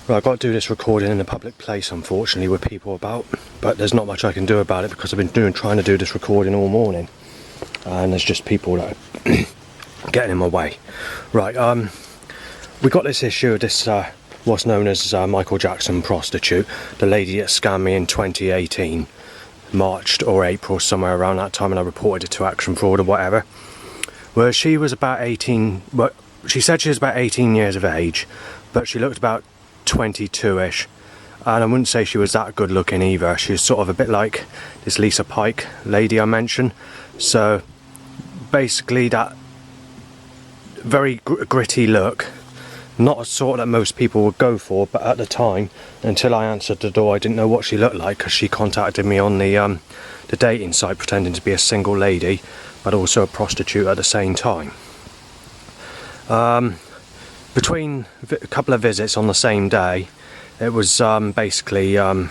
Well, I've got to do this recording in a public place, unfortunately, with people about, but there's not much I can do about it because I've been trying to do this recording all morning, and there's just people that are getting in my way. Right, we got this issue of this, what's known as Michael Jackson Prostitute, the lady that scammed me in 2018, March or April, somewhere around that time, and I reported it to Action Fraud or whatever. Well, she was about 18, well, she said she was about 18 years of age, but she looked about 22ish, and I wouldn't say she was that good looking either. She was sort of a bit like this Lisa Pike lady I mentioned. So basically that very gritty look, not a sort that most people would go for, but at the time, until I answered the door, I didn't know what she looked like, because she contacted me on the dating site pretending to be a single lady but also a prostitute at the same time. Between a couple of visits on the same day, it was basically all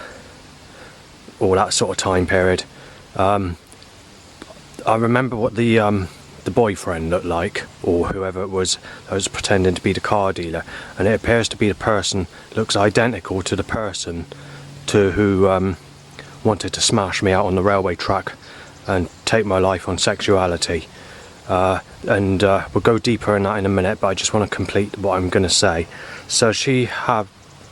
that sort of time period. I remember what the boyfriend looked like, or whoever it was that was pretending to be the car dealer, and it appears to be the person looks identical to the person who wanted to smash me out on the railway track and take my life on sexuality. And we'll go deeper in that in a minute, but I just want to complete what I'm going to say. So she had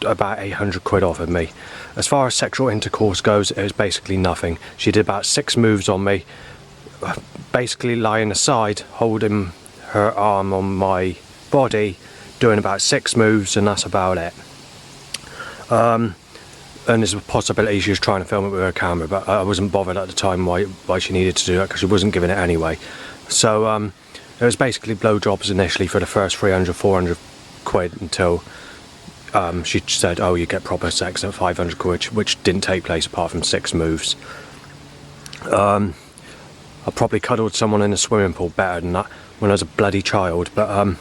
about 800 quid offered me. As far as sexual intercourse goes, it was basically nothing. She did about 6 moves on me, basically lying aside, holding her arm on my body, doing about 6 moves, and that's about it. And there's a possibility she was trying to film it with her camera, but I wasn't bothered at the time why she needed to do that, because she wasn't giving it anyway. So it was basically blowjobs initially for the first 300, 400 quid until she said, oh, you get proper sex at 500 quid, which didn't take place apart from 6 moves. I probably cuddled someone in a swimming pool better than that when I was a bloody child, but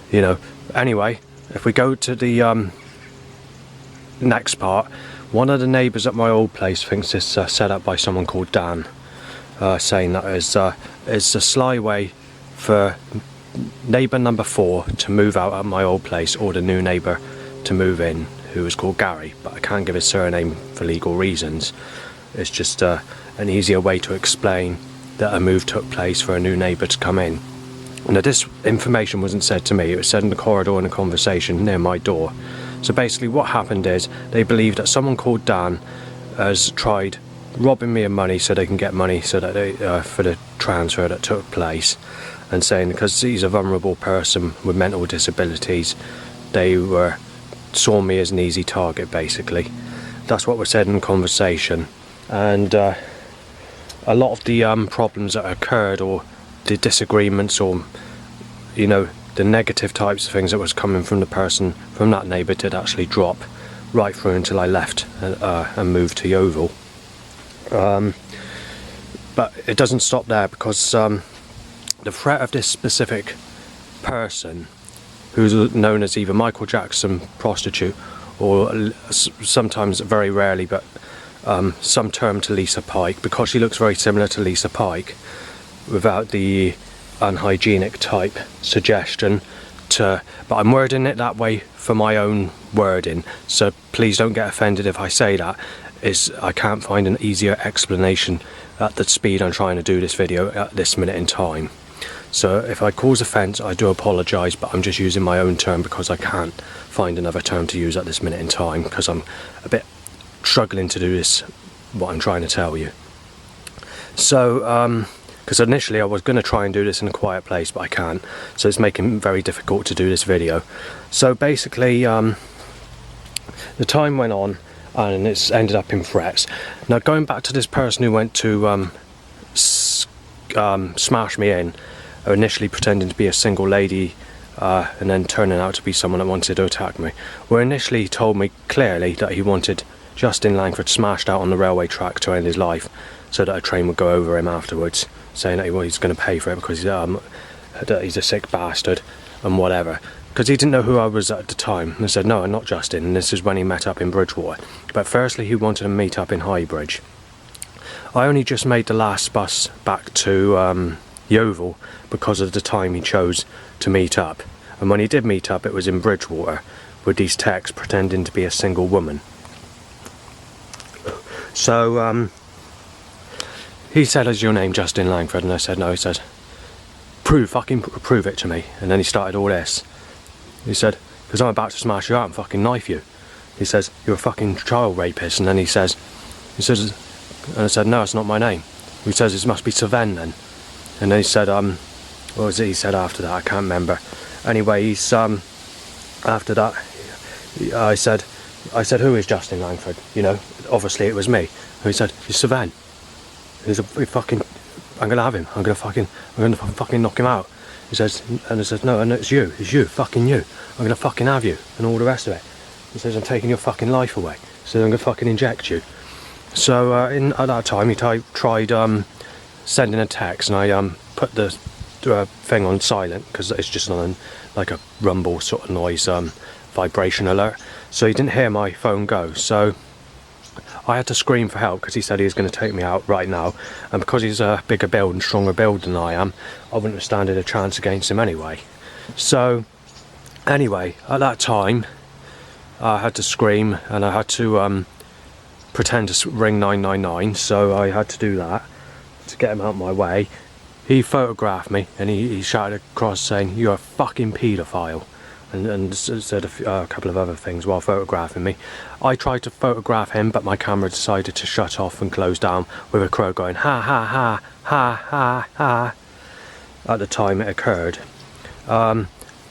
you know, anyway, if we go to the next part, one of the neighbours at my old place thinks it's set up by someone called Dan, saying that it's a sly way for neighbour number 4 to move out at my old place, or the new neighbour to move in, who is called Gary, but I can't give his surname for legal reasons. It's just an easier way to explain that a move took place for a new neighbour to come in. Now, this information wasn't said to me, it was said in the corridor in a conversation near my door. So basically what happened is, they believe that someone called Dan has tried robbing me of money so they can get money so that they, for the transfer that took place, and saying because he's a vulnerable person with mental disabilities, they saw me as an easy target, basically. That's what was said in the conversation. And a lot of the problems that occurred, or the disagreements, or you know, the negative types of things that was coming from the person, from that neighbour, did actually drop right through until I left and moved to Yeovil. But it doesn't stop there, because the threat of this specific person, who's known as either Michael Jackson Prostitute, or sometimes, very rarely, but some term to Lisa Pike, because she looks very similar to Lisa Pike, without the unhygienic type suggestion but I'm wording it that way for my own wording, so please don't get offended if I say that. I can't find an easier explanation at the speed I'm trying to do this video at this minute in time. So if I cause offence, I do apologise, but I'm just using my own term because I can't find another term to use at this minute in time, because I'm a bit struggling to do this, what I'm trying to tell you. So because initially I was going to try and do this in a quiet place, but I can't, so it's making it very difficult to do this video. So basically the time went on and it's ended up in threats. Now, going back to this person who went to smash me in, initially pretending to be a single lady and then turning out to be someone that wanted to attack me, well, initially he told me clearly that he wanted Justin Langford smashed out on the railway track to end his life, so that a train would go over him afterwards, saying that he's going to pay for it because that he's a sick bastard and whatever, because he didn't know who I was at the time. And I said, no, I'm not Justin, and this is when he met up in Bridgewater. But firstly, he wanted to meet up in Highbridge. I only just made the last bus back to Yeovil because of the time he chose to meet up, and when he did meet up, it was in Bridgewater, with these texts pretending to be a single woman. So he said, "Is your name Justin Langford?" And I said, "No." He said, prove it to me." And then he started all this. He said, "Because I'm about to smash you out and fucking knife you." He says, "You're a fucking child rapist." And then he says, and I said, "No, it's not my name." He says, "It must be Saven then." And then he said, what was it he said after that? I can't remember. Anyway, he's after that, I said, "Who is Justin Langford?" You know, obviously it was me. And he said, "It's Saven. He's a fucking. I'm gonna have him. I'm gonna fucking knock him out." He says, and I said, "No, and it's you, fucking you. I'm gonna fucking have you," and all the rest of it. He says, "I'm taking your fucking life away." So I'm gonna fucking inject you. So at that time, he tried sending a text, and I put the thing on silent because it's just on like a rumble sort of noise, vibration alert. So he didn't hear my phone go. So I had to scream for help because he said he was going to take me out right now, and because he's a bigger build and stronger build than I am, I wouldn't have stood a chance against him anyway. So anyway, at that time, I had to scream and I had to pretend to ring 999. So I had to do that to get him out of my way. He photographed me and he shouted across saying, "You're a fucking paedophile," and said a couple of other things while photographing me. I tried to photograph him, but my camera decided to shut off and close down with a crow going ha ha ha ha ha ha at the time it occurred. And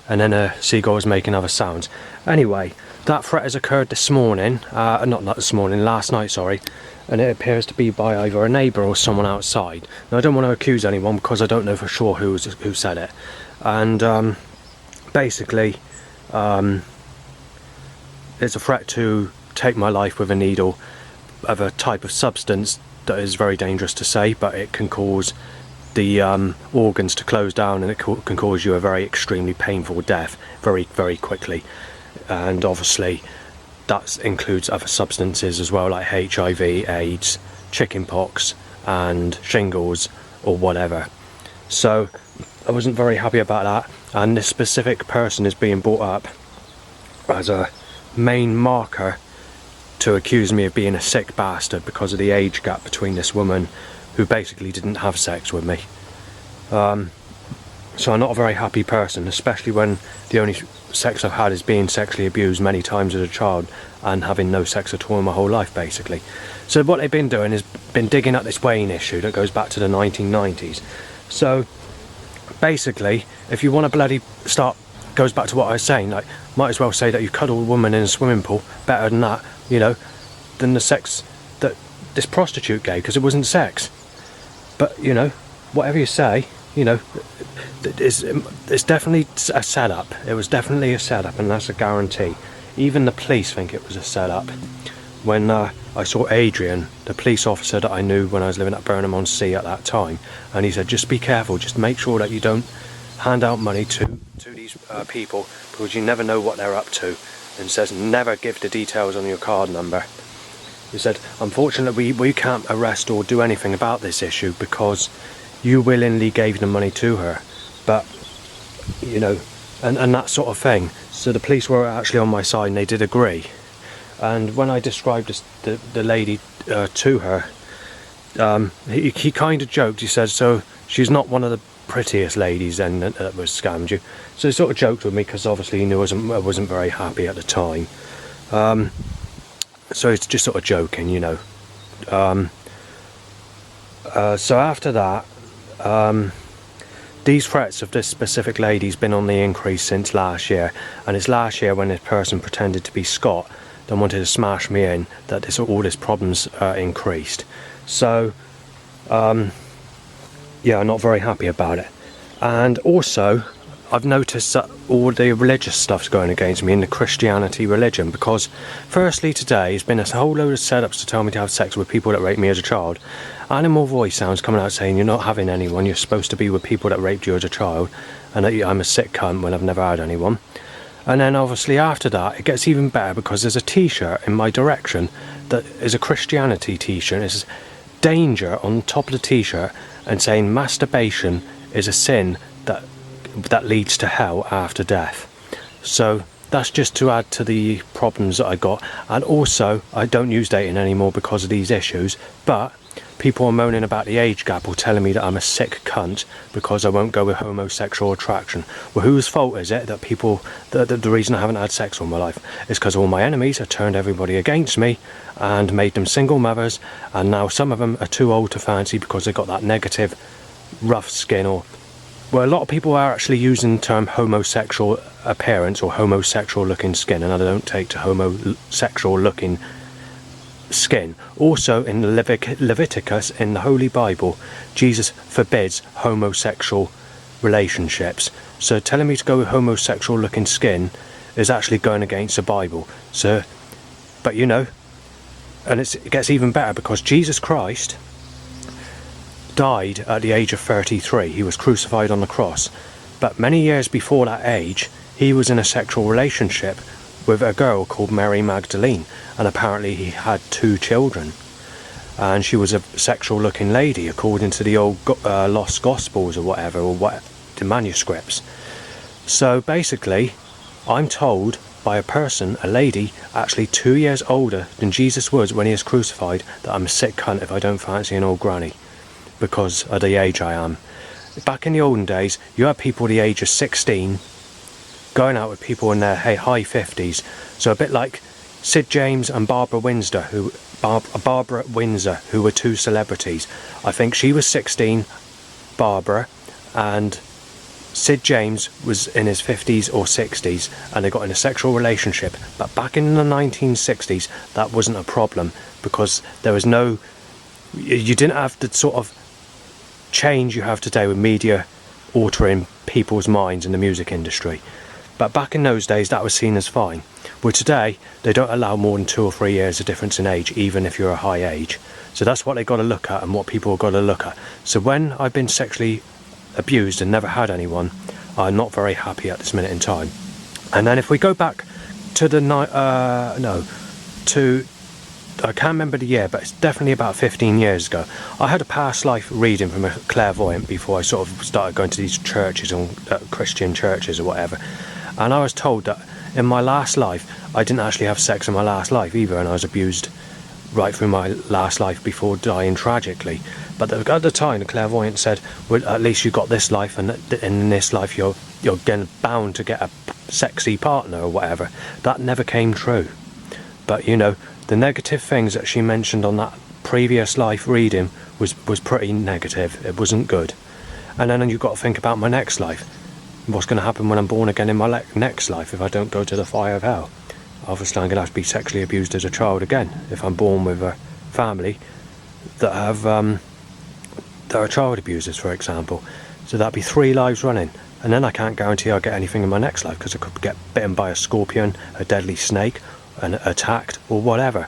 then a seagull was making other sounds. Anyway, that threat has occurred this morning, not this morning, last night, sorry, and it appears to be by either a neighbour or someone outside. Now, I don't want to accuse anyone because I don't know for sure who said it. And basically, it's a threat to take my life with a needle of a type of substance that is very dangerous to say, but it can cause the organs to close down, and it can cause you a very extremely painful death very, very quickly. And obviously that includes other substances as well, like HIV, AIDS, chickenpox and shingles or whatever. So I wasn't very happy about that, and this specific person is being brought up as a main marker to accuse me of being a sick bastard because of the age gap between this woman who basically didn't have sex with me. So I'm not a very happy person, especially when the only sex I've had is being sexually abused many times as a child and having no sex at all in my whole life, basically. So what they've been doing is been digging up this weighing issue that goes back to the 1990s. So basically, if you want to bloody start, goes back to what I was saying, like, might as well say that you cuddled a woman in a swimming pool, better than that, you know, than the sex that this prostitute gave, because it wasn't sex. But, you know, whatever you say, you know, it's definitely a setup. It was definitely a setup, and that's a guarantee. Even the police think it was a setup. When I saw Adrian, the police officer that I knew when I was living at Burnham-on-Sea at that time, and he said, "Just be careful, just make sure that you don't hand out money to these people, because you never know what they're up to," and says, "Never give the details on your card number." He said, "Unfortunately, we can't arrest or do anything about this issue because you willingly gave the money to her." But, you know, and that sort of thing. So the police were actually on my side and they did agree. And when I described the lady to her, he kind of joked. He said, "So she's not one of the prettiest ladies then that was scammed you." So he sort of joked with me because obviously he knew I wasn't very happy at the time. So it's just sort of joking, you know. So after that, these threats of this specific lady's been on the increase since last year, and it's last year when this person pretended to be Scott that wanted to smash me in that all this problems increased. So yeah, I'm not very happy about it. And also I've noticed that all the religious stuff's going against me in the Christianity religion, because firstly today has been a whole load of setups to tell me to have sex with people that raped me as a child. Animal voice sounds coming out saying you're not having anyone, you're supposed to be with people that raped you as a child, and that I'm a sick cunt when I've never had anyone. And then obviously after that it gets even better, because there's a t-shirt in my direction that is a Christianity t-shirt. It says danger on top of the t-shirt and saying masturbation is a sin that leads to hell after death. So that's just to add to the problems that I got. And also, I don't use dating anymore because of these issues, but people are moaning about the age gap or telling me that I'm a sick cunt because I won't go with homosexual attraction. Well, whose fault is it that people, the reason I haven't had sex all my life is because all my enemies have turned everybody against me and made them single mothers, and now some of them are too old to fancy because they've got that negative rough skin, or well, a lot of people are actually using the term homosexual appearance or homosexual looking skin, and I don't take to homosexual looking skin. Also in Leviticus, in the Holy Bible, Jesus forbids homosexual relationships. So telling me to go with homosexual looking skin is actually going against the Bible. So, but you know, and it gets even better because Jesus Christ died at the age of 33. He was crucified on the cross. But many years before that age, he was in a sexual relationship with a girl called Mary Magdalene, and apparently he had 2 children, and she was a sexual looking lady according to the old lost gospels or whatever, or what, the manuscripts. So basically I'm told by a person, a lady actually 2 years older than Jesus was when he was crucified, that I'm a sick cunt if I don't fancy an old granny because of the age I am. Back in the olden days, you had people the age of 16 going out with people in their high 50s. So a bit like Sid James and Barbara Windsor, who were 2 celebrities. I think she was 16, Barbara, and Sid James was in his 50s or 60s, and they got in a sexual relationship. But back in the 1960s, that wasn't a problem because there was no, you didn't have the sort of change you have today with media altering people's minds in the music industry. But back in those days, that was seen as fine. Well, today, they don't allow more than 2 or 3 years of difference in age, even if you're a high age. So that's what they've got to look at and what people have got to look at. So when I've been sexually abused and never had anyone, I'm not very happy at this minute in time. And then if we go back to the I can't remember the year, but it's definitely about 15 years ago. I had a past life reading from a clairvoyant before I sort of started going to these churches, and Christian churches or whatever. And I was told that in my last life, I didn't actually have sex in my last life either, and I was abused right through my last life before dying tragically. But at the time, the clairvoyant said, well, at least you got this life, and in this life you're bound to get a sexy partner or whatever. That never came true. But you know, the negative things that she mentioned on that previous life reading was pretty negative. It wasn't good. And then you've got to think about my next life. What's going to happen when I'm born again in my next life if I don't go to the fire of hell? Obviously I'm going to have to be sexually abused as a child again if I'm born with a family that have that are child abusers, for example. So that'd be 3 lives running, and then I can't guarantee I'll get anything in my next life because I could get bitten by a scorpion, a deadly snake, and attacked or whatever.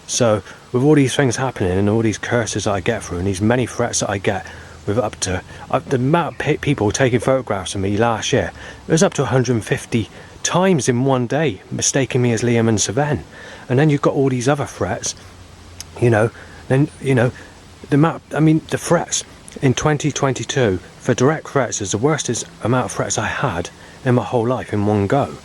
So with all these things happening and all these curses that I get through and these many threats that I get, with up to the amount of people taking photographs of me last year, it was up to 150 times in one day mistaking me as Liam and Saven. And then you've got all these other threats, the threats in 2022 for direct threats is the worst amount of threats I had in my whole life in one go.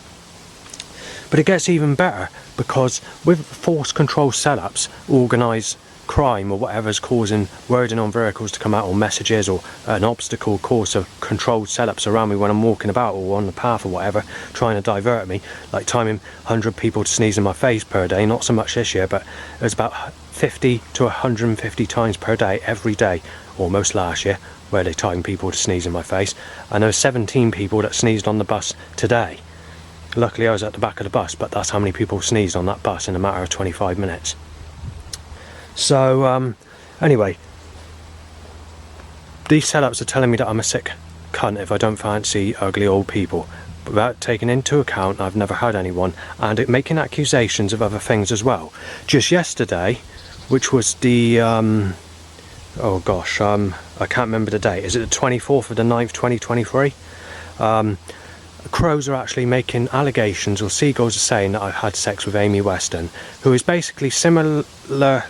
But it gets even better because with force control setups, organised crime or whatever's causing wording on vehicles to come out, or messages, or an obstacle course of controlled setups around me when I'm walking about or on the path or whatever, trying to divert me, like timing 100 people to sneeze in my face per day. Not so much this year, but it was about 50 to 150 times per day, every day, almost last year, where they timed people to sneeze in my face. And there were 17 people that sneezed on the bus today. Luckily I was at the back of the bus, but that's how many people sneezed on that bus in a matter of 25 minutes. So anyway, these setups are telling me that I'm a sick cunt if I don't fancy ugly old people, without taking into account I've never had anyone, and making accusations of other things as well. Just yesterday, which was the I can't remember the date. Is it the 24th of the 9th 2023? Crows are actually making allegations, or seagulls are saying that I've had sex with Amy Weston, who is basically similar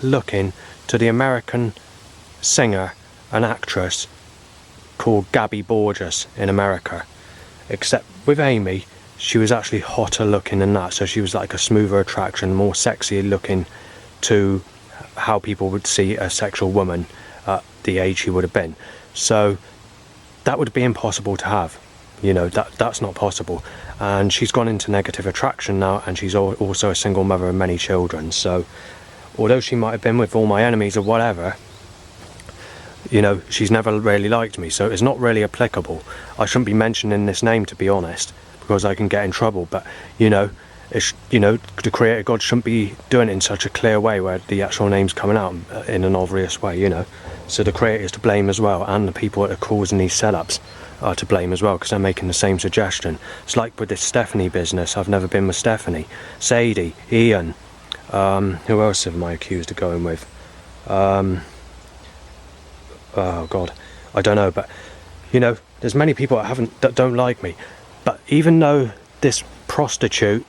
looking to the American singer and actress called Gabby Borges in America. Except with Amy, she was actually hotter looking than that. So she was like a smoother attraction, more sexy looking to how people would see a sexual woman at the age she would have been. So that would be impossible to have. You know, that's not possible. And she's gone into negative attraction now, and she's also a single mother of many children. So although she might have been with all my enemies or whatever, you know, she's never really liked me, so it's not really applicable. I shouldn't be mentioning this name, to be honest, because I can get in trouble. But you know, the Creator God shouldn't be doing it in such a clear way where the actual name's coming out in an obvious way, you know. So the Creator is to blame as well, and the people that are causing these setups are to blame as well, because they're making the same suggestion. It's like with this Stephanie business. I've never been with Stephanie. Sadie, Ian, who else am I accused of going with? Oh God, I don't know. But you know, there's many people that don't like me. But even though this prostitute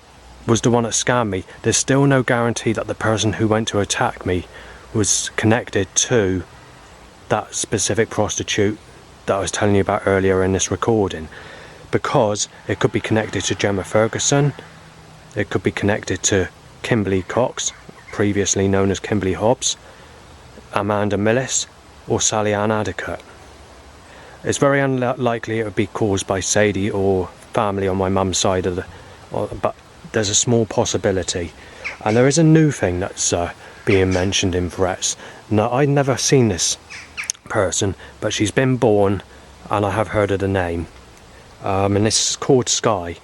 was the one that scammed me, there's still no guarantee that the person who went to attack me was connected to that specific prostitute that I was telling you about earlier in this recording, because it could be connected to Gemma Ferguson, it could be connected to Kimberly Cox, previously known as Kimberly Hobbs, Amanda Millis, or Sally Ann Adicott. It's very unlikely it would be caused by Sadie or family on my mum's side of but there's a small possibility. And there is a new thing that's being mentioned in threats. Now, I'd never seen this person, but she's been born and I have heard of the name, and this is called Sky,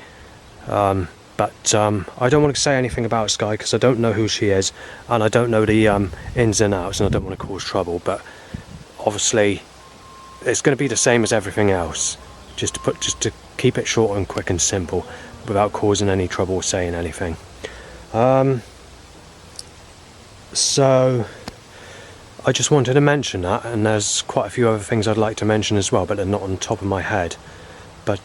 but I don't want to say anything about Sky because I don't know who she is and I don't know the ins and outs, and I don't want to cause trouble. But obviously it's going to be the same as everything else, just to keep it short and quick and simple without causing any trouble or saying anything. So I just wanted to mention that, and there's quite a few other things I'd like to mention as well, but they're not on the top of my head. But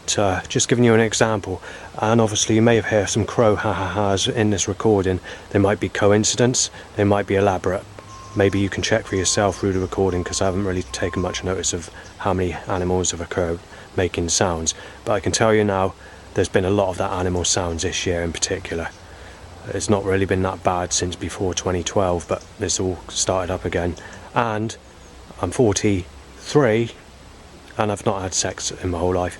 just giving you an example, and obviously you may have heard some crow ha-ha-has in this recording. They might be coincidence, they might be elaborate. Maybe you can check for yourself through the recording, because I haven't really taken much notice of how many animals have occurred making sounds. But I can tell you now, there's been a lot of that animal sounds this year in particular. It's not really been that bad since before 2012, but it's all started up again. And I'm 43 and I've not had sex in my whole life.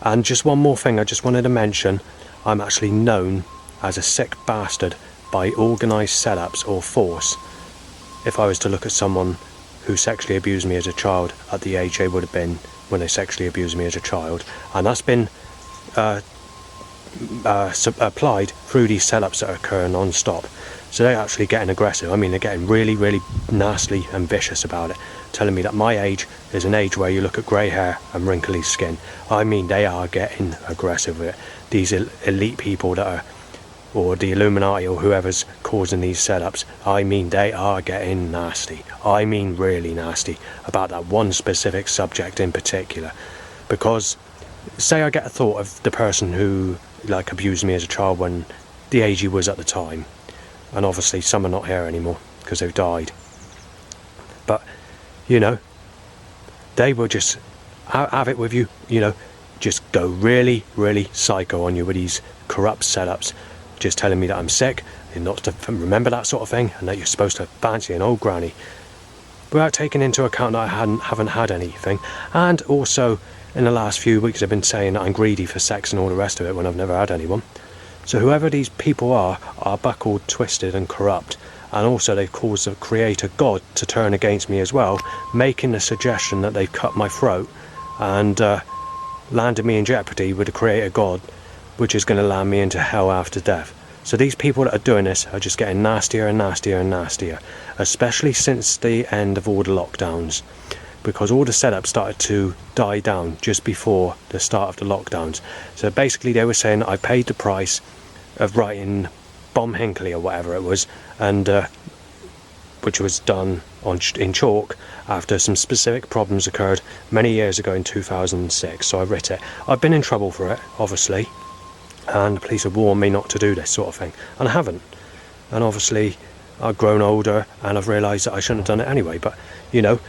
And just one more thing I just wanted to mention, I'm actually known as a sick bastard by organised setups or force if I was to look at someone who sexually abused me as a child at the age they would have been when they sexually abused me as a child. And that's been applied through these setups that occur non-stop. So they're actually getting aggressive. I mean, they're getting really, really nasty and vicious about it, telling me that my age is an age where you look at grey hair and wrinkly skin. I mean, they are getting aggressive with it. These elite people that are, or the Illuminati or whoever's causing these setups, I mean, they are getting nasty. I mean, really nasty about that one specific subject in particular. Because say I get a thought of the person who like abused me as a child when the age he was at the time, and obviously some are not here anymore because they've died, but you know, they will just have it with you, you know, just go really, really psycho on you with these corrupt setups, just telling me that I'm sick and not to remember that sort of thing, and that you're supposed to fancy an old granny, without taking into account that I haven't had anything. And also in the last few weeks I've been saying that I'm greedy for sex and all the rest of it when I've never had anyone. So whoever these people are buckled, twisted and corrupt. And also they've caused the Creator God to turn against me as well, making the suggestion that they've cut my throat and landed me in jeopardy with the Creator God, which is going to land me into hell after death. So these people that are doing this are just getting nastier and nastier and nastier, especially since the end of all the lockdowns, because all the setups started to die down just before the start of the lockdowns. So basically they were saying I paid the price of writing Bomb Hinckley or whatever it was, and which was done in chalk after some specific problems occurred many years ago in 2006. So I writ it. I've been in trouble for it, obviously, and the police have warned me not to do this sort of thing, and I haven't. And obviously I've grown older and I've realised that I shouldn't have done it anyway. But you know,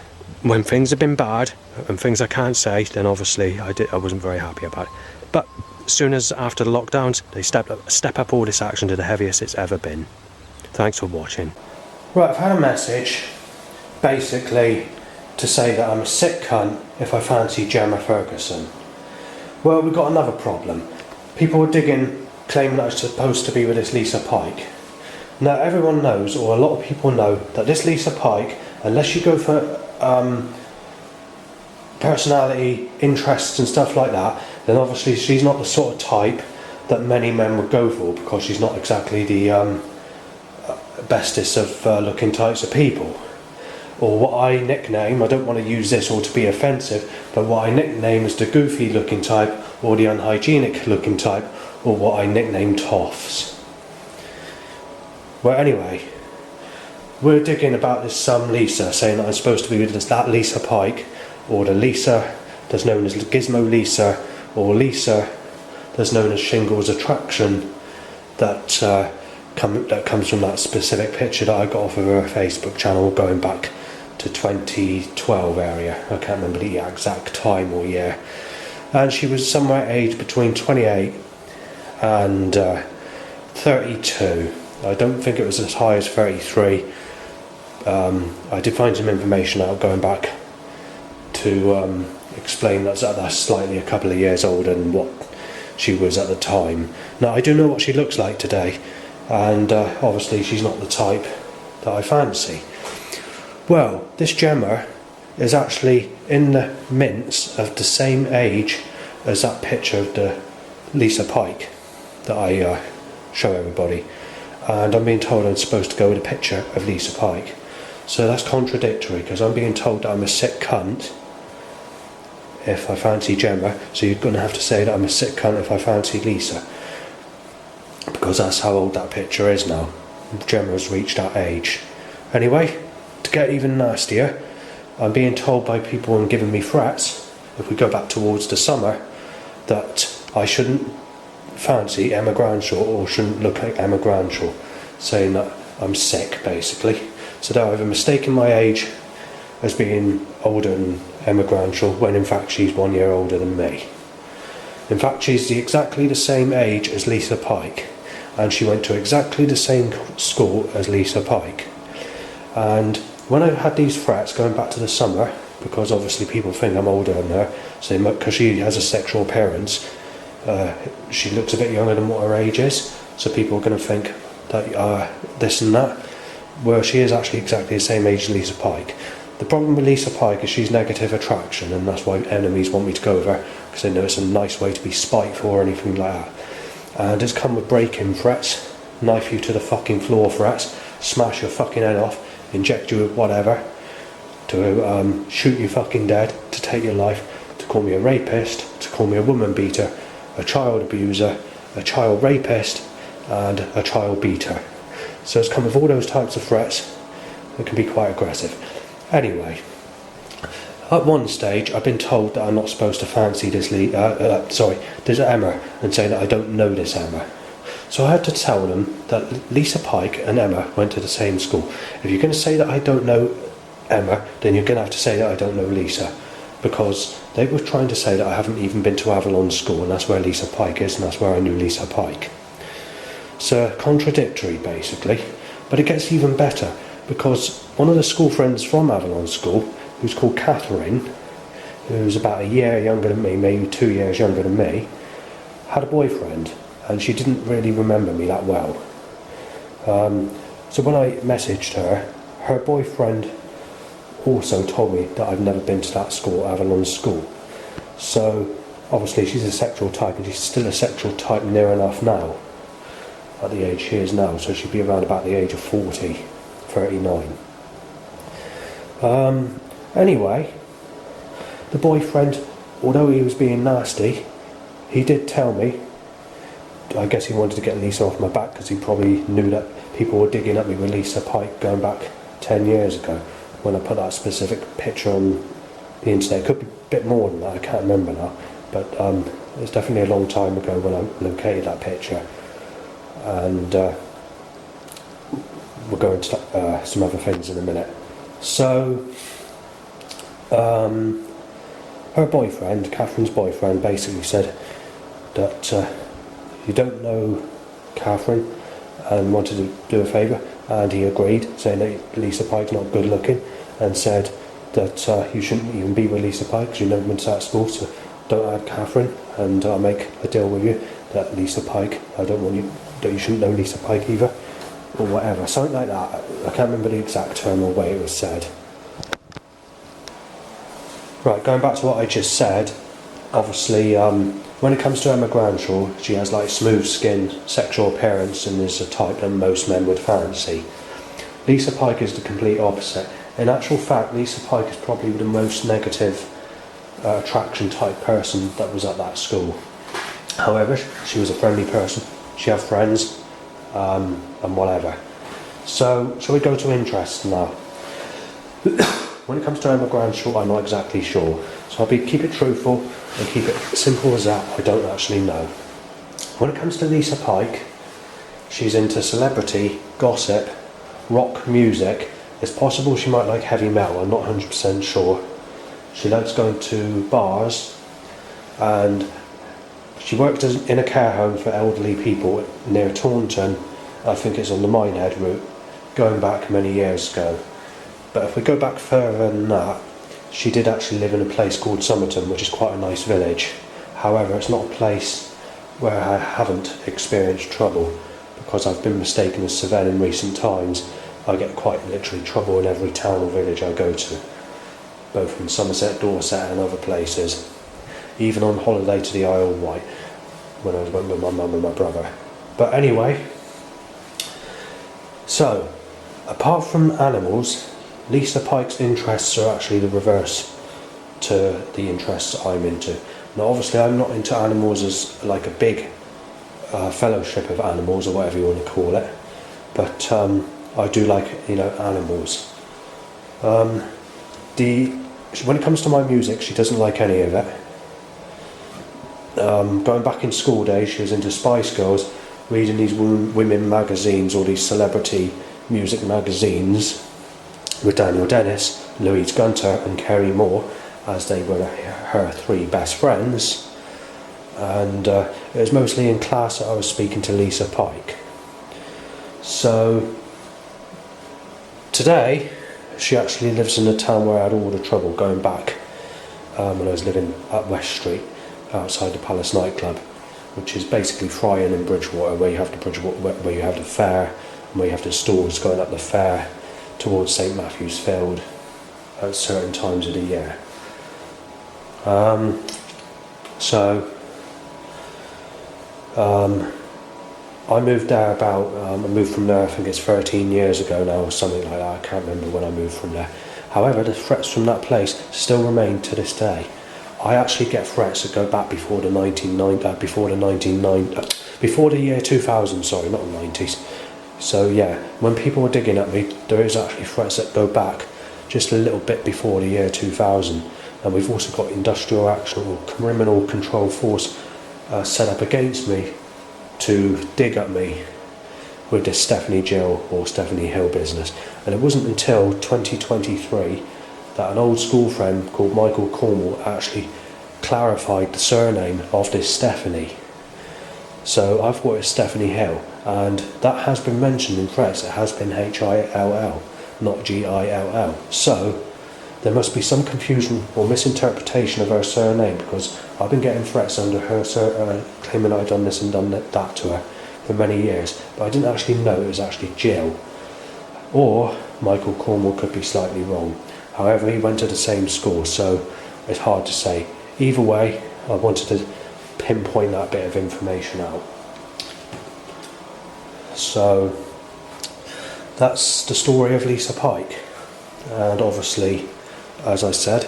when things have been bad and things I can't say, then obviously I wasn't very happy about it. But soon as after the lockdowns, they step up all this action to the heaviest it's ever been. Thanks for watching. Right, I've had a message, basically, to say that I'm a sick cunt if I fancy Gemma Ferguson. Well, we've got another problem. People are digging, claiming that I'm supposed to be with this Lisa Pike. Now, everyone knows, or a lot of people know, that this Lisa Pike, unless you go for personality, interests and stuff like that, then obviously she's not the sort of type that many men would go for, because she's not exactly the bestest of looking types of people. Or what I nickname, I don't want to use this or to be offensive, but what I nickname is the goofy looking type, or the unhygienic looking type, or what I nickname toffs. Well, anyway, we're digging about this Lisa, saying that I'm supposed to be with that Lisa Pike, or the Lisa that's known as Gizmo Lisa, or Lisa that's known as Shingles Attraction, that comes from that specific picture that I got off of her Facebook channel going back to 2012 area. I can't remember the exact time or year. And she was somewhere aged between 28 and 32. I don't think it was as high as 33. I did find some information out going back to explain that's slightly a couple of years older than what she was at the time. Now, I do know what she looks like today, and obviously she's not the type that I fancy. Well, this Gemma is actually in the mints of the same age as that picture of the Lisa Pike that I show everybody, and I'm being told I'm supposed to go with a picture of Lisa Pike. So that's contradictory, because I'm being told that I'm a sick cunt if I fancy Gemma, so you're going to have to say that I'm a sick cunt if I fancy Lisa, because that's how old that picture is now. Gemma's reached that age. Anyway, to get even nastier, I'm being told by people and giving me threats, if we go back towards the summer, that I shouldn't fancy Emma Granshaw, or shouldn't look like Emma Granshaw, saying that I'm sick, basically. So they're either mistaking my age as being older than Emma Granshaw, when in fact she's 1 year older than me. In fact, she's exactly the same age as Lisa Pike, and she went to exactly the same school as Lisa Pike. And when I had these threats going back to the summer, because obviously people think I'm older than her, so because she has a sexual appearance, she looks a bit younger than what her age is, so people are going to think that this and that, where she is actually exactly the same age as Lisa Pike. The problem with Lisa Pike is she's negative attraction, and that's why enemies want me to go with her, because they know it's a nice way to be spiteful or anything like that. And it's come with break-in threats, knife you to the fucking floor threats, smash your fucking head off, inject you with whatever, to shoot you fucking dead, to take your life, to call me a rapist, to call me a woman beater, a child abuser, a child rapist, and a child beater. So it's come with all those types of threats that can be quite aggressive. Anyway, at one stage I've been told that I'm not supposed to fancy this Emma, and saying that I don't know this Emma. So I had to tell them that Lisa Pike and Emma went to the same school. If you're going to say that I don't know Emma, then you're going to have to say that I don't know Lisa, because they were trying to say that I haven't even been to Avalon School, and that's where Lisa Pike is, and that's where I knew Lisa Pike. So contradictory, basically. But it gets even better, because one of the school friends from Avalon School, who's called Catherine, who's about a year younger than me, maybe 2 years younger than me, had a boyfriend, and she didn't really remember me that well. So when I messaged her, her boyfriend also told me that I've never been to that school, Avalon School. So obviously she's a sexual type, and she's still a sexual type near enough now, at the age she is now, so she'd be around about the age of 40, 39. Anyway, the boyfriend, although he was being nasty, he did tell me, I guess he wanted to get Lisa off my back, because he probably knew that people were digging at me with Lisa Pike going back 10 years ago, when I put that specific picture on the internet. It could be a bit more than that, I can't remember now, but it's definitely a long time ago when I located that picture. And we'll go into some other things in a minute. So her boyfriend, Catherine's boyfriend, basically said that you don't know Catherine and wanted to do a favour, and he agreed, saying that Lisa Pike's not good looking, and said that you shouldn't even be with Lisa Pike because you've never been to that school, so don't add Catherine, and I'll make a deal with you that Lisa Pike, I don't want you, that you shouldn't know Lisa Pike either, or whatever, something like that. I can't remember the exact term or way it was said. Right, going back to what I just said, obviously when it comes to Emma Granshaw, she has like smooth skin, sexual appearance, and is a type that most men would fancy. Lisa Pike is the complete opposite. In actual fact, Lisa Pike is probably the most negative attraction type person that was at that school. However, she was a friendly person, she had friends, and whatever. So, shall we go to interests now? When it comes to Emma Granshaw, I'm not exactly sure. So keep it truthful and keep it simple as that. I don't actually know. When it comes to Lisa Pike, she's into celebrity, gossip, rock music. It's possible she might like heavy metal, I'm not 100% sure. She likes going to bars, and she worked in a care home for elderly people near Taunton. I think it's on the Minehead route, going back many years ago. But if we go back further than that, she did actually live in a place called Somerton, which is quite a nice village. However, it's not a place where I haven't experienced trouble, because I've been mistaken as Savannah in recent times. I get quite literally trouble in every town or village I go to, both in Somerset, Dorset and other places. Even on holiday to the Isle of Wight, when I went with my mum and my brother. But anyway, so, apart from animals, Lisa Pike's interests are actually the reverse to the interests I'm into. Now obviously I'm not into animals as like a big fellowship of animals, or whatever you want to call it, but I do like, animals. When it comes to my music, she doesn't like any of it. Going back in school days, she was into Spice Girls, reading these women magazines, or these celebrity music magazines, with Daniel Dennis, Louise Gunter and Kerry Moore, as they were her three best friends. And it was mostly in class that I was speaking to Lisa Pike. So today she actually lives in the town where I had all the trouble, going back when I was living at West Street, outside the Palace nightclub, which is basically Frion in Bridgewater, where you have where you have the fair, and where you have the stores going up the fair towards St Matthew's Field at certain times of the year. I moved there I moved from there, I think it's 13 years ago now, or something like that. I can't remember when I moved from there. However, the threats from that place still remain to this day. I actually get threats that go back before the year 2000, sorry, not the 90s. So yeah, when people were digging at me, there is actually threats that go back just a little bit before the year 2000. And we've also got industrial action or criminal control force set up against me to dig at me with this Stephanie Jill or Stephanie Hill business. And it wasn't until 2023 that an old school friend called Michael Cornwall actually clarified the surname of this Stephanie. So I thought it's Stephanie Hill, and that has been mentioned in press. It has been Hill, not Gill. So there must be some confusion or misinterpretation of her surname, because I've been getting threats under her claiming I'd done this and done that to her for many years, but I didn't actually know it was actually Jill. Or Michael Cornwall could be slightly wrong. However, he went to the same school, so it's hard to say. Either way, I wanted to pinpoint that bit of information out. So that's the story of Lisa Pike. And obviously, as I said,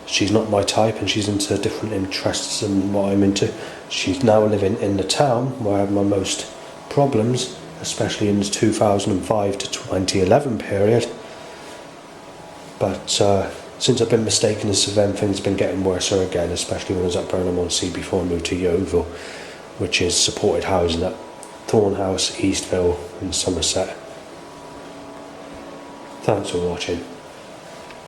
she's not my type, and she's into different interests than what I'm into. She's now living in the town where I have my most problems, especially in the 2005 to 2011 period. But since I've been mistaken as Savannah, things have been getting worse again, especially when I was at Burnham-on-Sea before I moved to Yeovil, which is supported housing at Thornhouse, Eastville and Somerset. Thanks for watching.